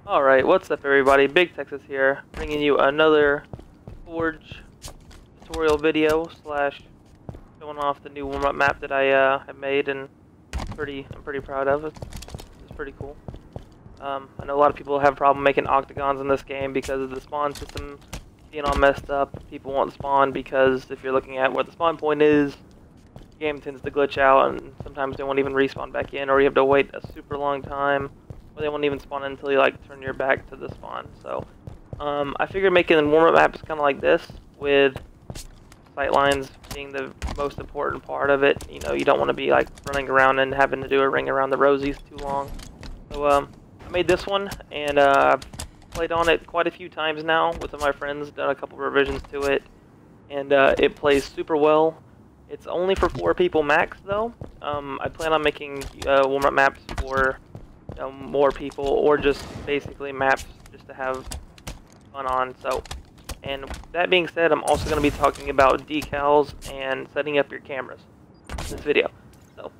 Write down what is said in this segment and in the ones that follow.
Alright, what's up everybody? Big Texas here, bringing you another Forge tutorial video slash showing off the new warm-up map that I have made and I'm pretty proud of it. It's pretty cool. I know a lot of people have a problem making octagons in this game because of the spawn system being all messed up. People won't spawn because if you're looking at where the spawn point is, the game tends to glitch out and sometimes they won't even respawn back in, or you have to wait a super long time. They won't even spawn until you like turn your back to the spawn. So I figured making warm-up maps kind of like this, with sightlines being the most important part of it. You know, you don't want to be like running around and having to do a ring around the rosies too long. So I made this one, and I've played on it quite a few times now with some of my friends, done a couple revisions to it, and it plays super well. It's only for 4 people max though. I plan on making warm-up maps for more people, or just basically maps just to have fun on. So, and that being said, I'm also going to be talking about decals and setting up your cameras in this video. So,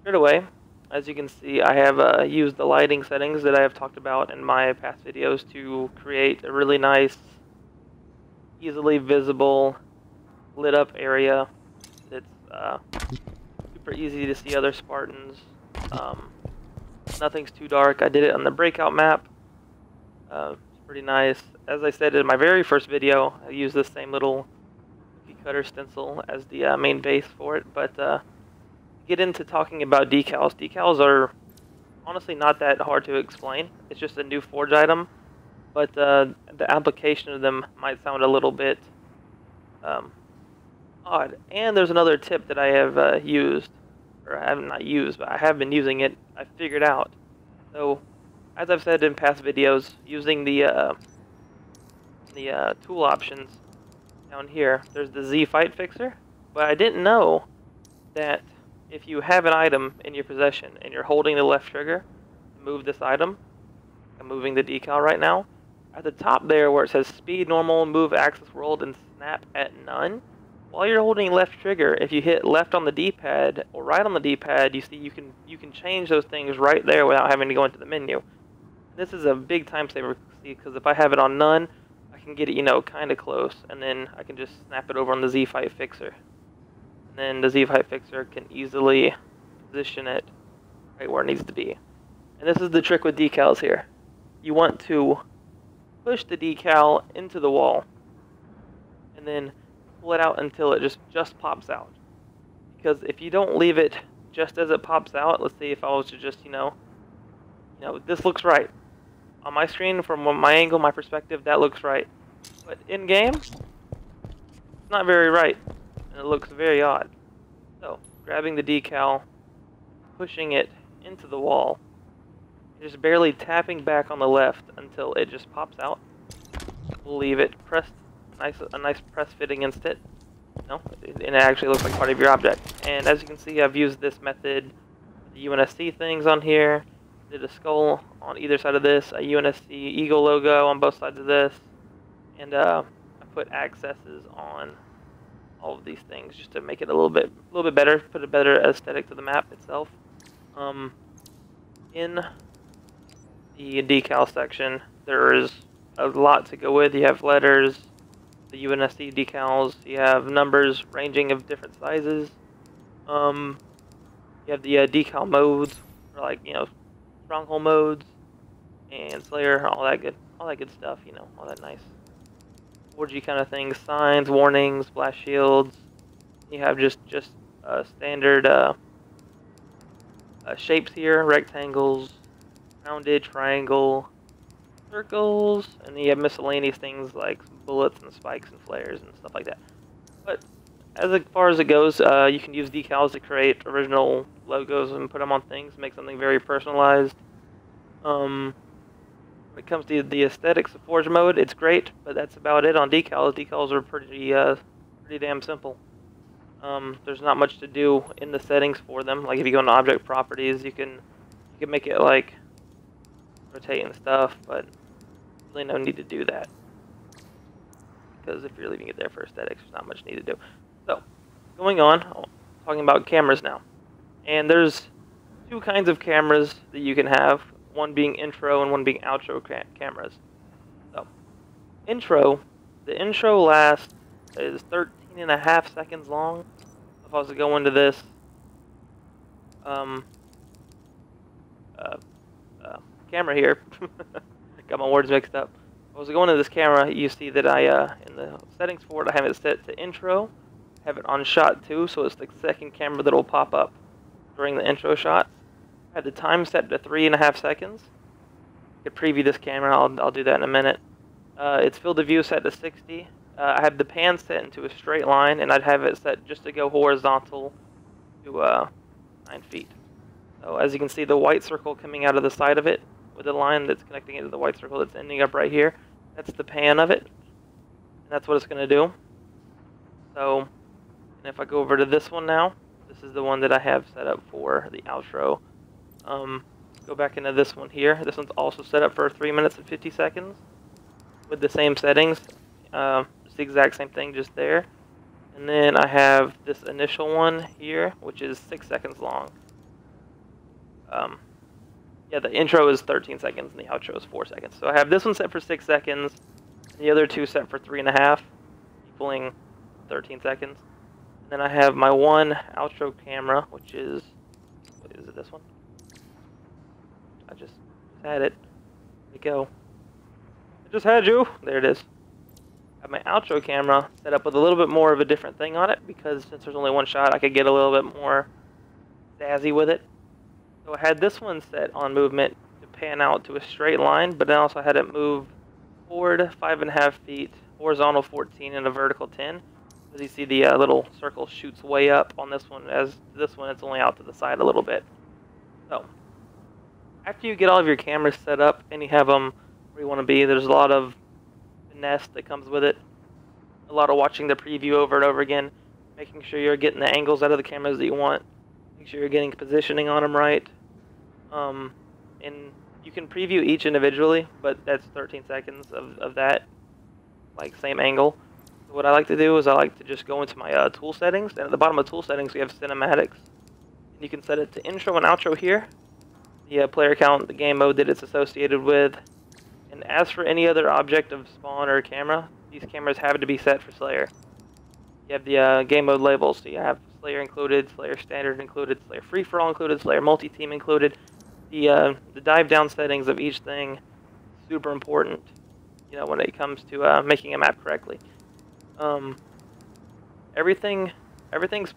straight away, as you can see, I have used the lighting settings that I have talked about in my past videos to create a really nice, easily visible, lit up area that's super easy to see other Spartans. Nothing's too dark. I did it on the breakout map. It's pretty nice. As I said in my very first video, I used this same little cookie cutter stencil as the main base for it. But get into talking about decals. Decals are honestly not that hard to explain. It's just a new Forge item, but the application of them might sound a little bit odd. And there's another tip that I have used. Or I have not used, but I have been using it. I figured out. So, as I've said in past videos, using the tool options down here, there's the Z Fight Fixer. But I didn't know that if you have an item in your possession and you're holding the left trigger to move this item, I'm moving the decal right now. At the top there, where it says Speed, Normal, Move, Axis, World, and Snap at None. While you're holding left trigger, if you hit left on the D-pad or right on the D-pad, you see you can change those things right there without having to go into the menu. This is a big time saver, because if I have it on none, I can get it, you know, kind of close, and then I can just snap it over on the Z-Fight Fixer. And then the Z-Fight Fixer can easily position it right where it needs to be. And this is the trick with decals here. You want to push the decal into the wall, and then pull it out until it just pops out. Because if you don't leave it just as it pops out, let's say if I was to just, you know, this looks right. On my screen, from my angle, my perspective, that looks right. But in game, it's not very right, and it looks very odd. So, grabbing the decal, pushing it into the wall, just barely tapping back on the left until it just pops out. We'll leave it pressed. A nice press fit against it, and it actually looks like part of your object. And as you can see, I've used this method, the UNSC things on here, did a skull on either side of this, a UNSC eagle logo on both sides of this, and I put accesses on all of these things just to make it a little bit better, put a better aesthetic to the map itself. In the decal section, there is a lot to go with. You have letters, the UNSC decals, you have numbers ranging of different sizes. You have the decal modes, or like, you know, stronghold modes and Slayer, all that good stuff, you know, all that nice Forgy kind of things. Signs, warnings, blast shields. You have just standard shapes here: rectangles, rounded, triangle, circles, and then you have miscellaneous things like bullets and spikes and flares and stuff like that. But as far as it goes, you can use decals to create original logos and put them on things, make something very personalized. When it comes to the aesthetics of Forge mode, it's great, but that's about it on decals. Decals are pretty damn simple. There's not much to do in the settings for them. Like if you go into object properties, you can make it like rotate and stuff, but really no need to do that, because if you're leaving it there for aesthetics, there's not much need to do. So, going on, talking about cameras now. And there's 2 kinds of cameras that you can have. one being intro and one being outro cameras. So, the intro last is 13.5 seconds long. If I was to go into this camera here, got my words mixed up. If I was to go into this camera, you see that in the settings for it, I have it set to intro, have it on shot 2, so it's the second camera that will pop up during the intro shot. I have the time set to 3.5 seconds. I could preview this camera, I'll do that in a minute. Its field of view set to 60. I have the pan set into a straight line, and I'd have it set just to go horizontal to 9 feet. So as you can see, the white circle coming out of the side of it, with the line that's connecting it to the white circle that's ending up right here, that's the pan of it, and that's what it's going to do. So, and if I go over to this one now, this is the one that I have set up for the outro. Go back into this one here. This one's also set up for 3 minutes and 50 seconds with the same settings. It's the exact same thing, just there. And then I have this initial one here, which is 6 seconds long. Yeah, the intro is 13 seconds and the outro is 4 seconds. So I have this one set for 6 seconds, and the other two set for 3.5, equaling 13 seconds. And then I have my one outro camera, which is, what is it, this one? I just had it. There you go. I just had you. There it is. I have my outro camera set up with a little bit more of a different thing on it, because since there's only one shot, I could get a little bit more zazzy with it. So I had this one set on movement to pan out to a straight line, but then also had it move forward 5.5 feet, horizontal 14, and a vertical 10. As you see, the little circle shoots way up on this one, as this one it's only out to the side a little bit. So, after you get all of your cameras set up and you have them where you want to be, there's a lot of finesse that comes with it. A lot of watching the preview over and over again, making sure you're getting the angles out of the cameras that you want. Make sure you're getting positioning on them right. And you can preview each individually, but that's 13 seconds of that, like, same angle. So what I like to do is I like to just go into my tool settings, and at the bottom of tool settings we have cinematics. And you can set it to intro and outro here, the player count, the game mode that it's associated with, and as for any other object of spawn or camera, these cameras have to be set for Slayer. You have the game mode labels, so you have Slayer included, Slayer standard included, Slayer free-for-all included, Slayer multi-team included. The dive down settings of each thing, super important, you know, when it comes to making a map correctly. Everything's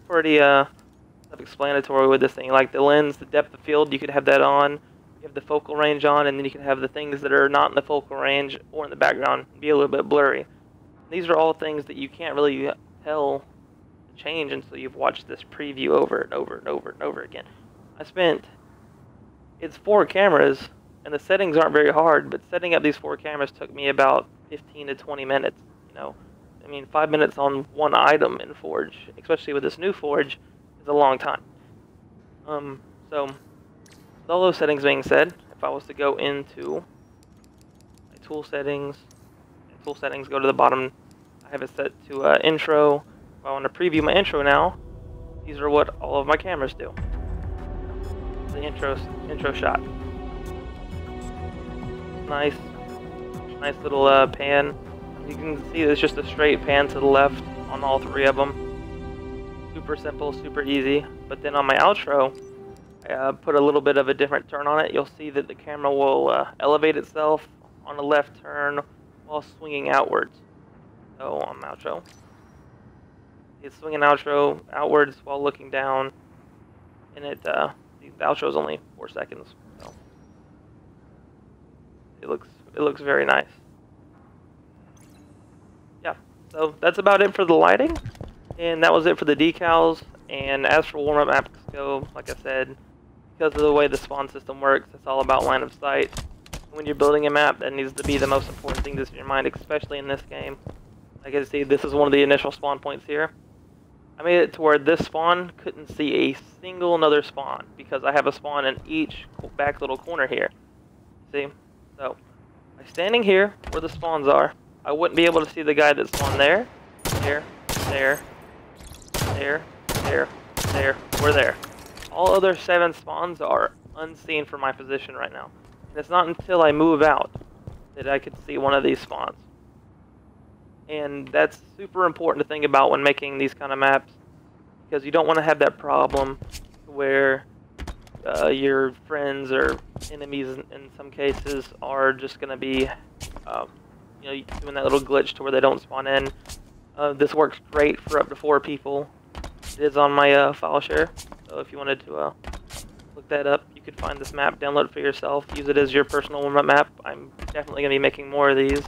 pretty self-explanatory with this thing. Like the lens, the depth of field, you could have that on. You have the focal range on, and then you can have the things that are not in the focal range or in the background be a little bit blurry. These are all things that you can't really tell the change until you've watched this preview over and over and over and over again. It's 4 cameras, and the settings aren't very hard, but setting up these 4 cameras took me about 15 to 20 minutes, you know. I mean, 5 minutes on one item in Forge, especially with this new Forge, is a long time. So, with all those settings being said, if I was to go into my tool settings, go to the bottom, I have it set to intro. If I want to preview my intro now, these are what all of my cameras do. The intro shot. Nice little pan. You can see it's just a straight pan to the left on all 3 of them. Super simple, super easy. But then on my outro, I put a little bit of a different turn on it. You'll see that the camera will elevate itself on a left turn while swinging outwards. So on outro, it's swinging outwards while looking down, and the outro is only 4 seconds, so it looks very nice. Yeah, so that's about it for the lighting, and that was it for the decals. And as for warm-up maps go, like I said, because of the way the spawn system works, it's all about line of sight. When you're building a map, that needs to be the most important thing that's in your mind, especially in this game. Like I see, this is one of the initial spawn points here. I made it to where this spawn couldn't see a single another spawn, because I have a spawn in each back little corner here. See? So, by standing here, where the spawns are, I wouldn't be able to see the guy that spawned there, there, there, there, there, there, or there. All other 7 spawns are unseen from my position right now. And it's not until I move out that I could see one of these spawns. And that's super important to think about when making these kind of maps, because you don't want to have that problem where your friends or enemies in some cases are just going to be doing that little glitch to where they don't spawn in. This works great for up to 4 people. It is on my file share, so if you wanted to look that up, you could find this map, download it for yourself, use it as your personal warm-up map. I'm definitely going to be making more of these.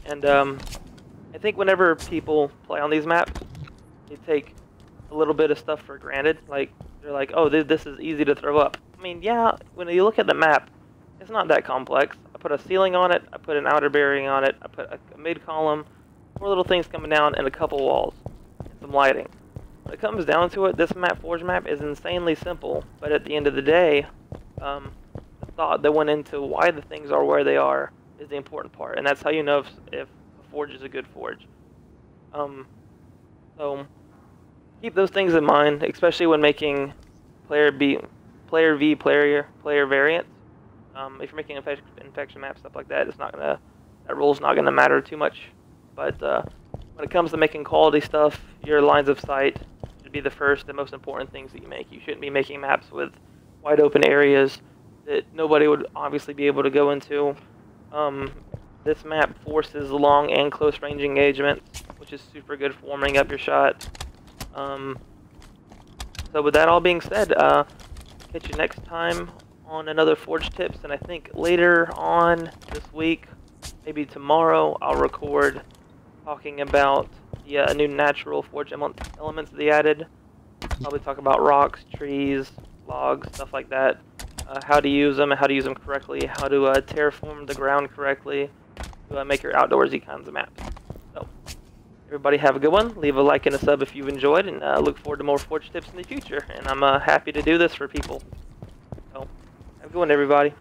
And I think whenever people play on these maps, they take a little bit of stuff for granted. Like, they're like, oh, this is easy to throw up. I mean, yeah, when you look at the map, it's not that complex. I put a ceiling on it, I put an outer bearing on it, I put a mid-column, 4 little things coming down, and a couple walls, and some lighting. When it comes down to it, this map, Forge map, is insanely simple, but at the end of the day, the thought that went into why the things are where they are is the important part, and that's how you know if a forge is a good forge. So keep those things in mind, especially when making player V variants. If you're making infection maps, stuff like that, that rule's not gonna matter too much. But when it comes to making quality stuff, your lines of sight should be the first and most important things that you make. You shouldn't be making maps with wide open areas that nobody would obviously be able to go into. This map forces long and close range engagements, which is super good for warming up your shot. So with that all being said, catch you next time on another Forge Tips, and I think later on this week, maybe tomorrow, I'll record talking about the new natural Forge elements they added. Probably talk about rocks, trees, logs, stuff like that. How to use them and how to use them correctly, how to terraform the ground correctly to make your outdoorsy kinds of maps. So, everybody have a good one. Leave a like and a sub if you've enjoyed, and look forward to more Forge Tips in the future. And I'm happy to do this for people. So, have a good one, everybody.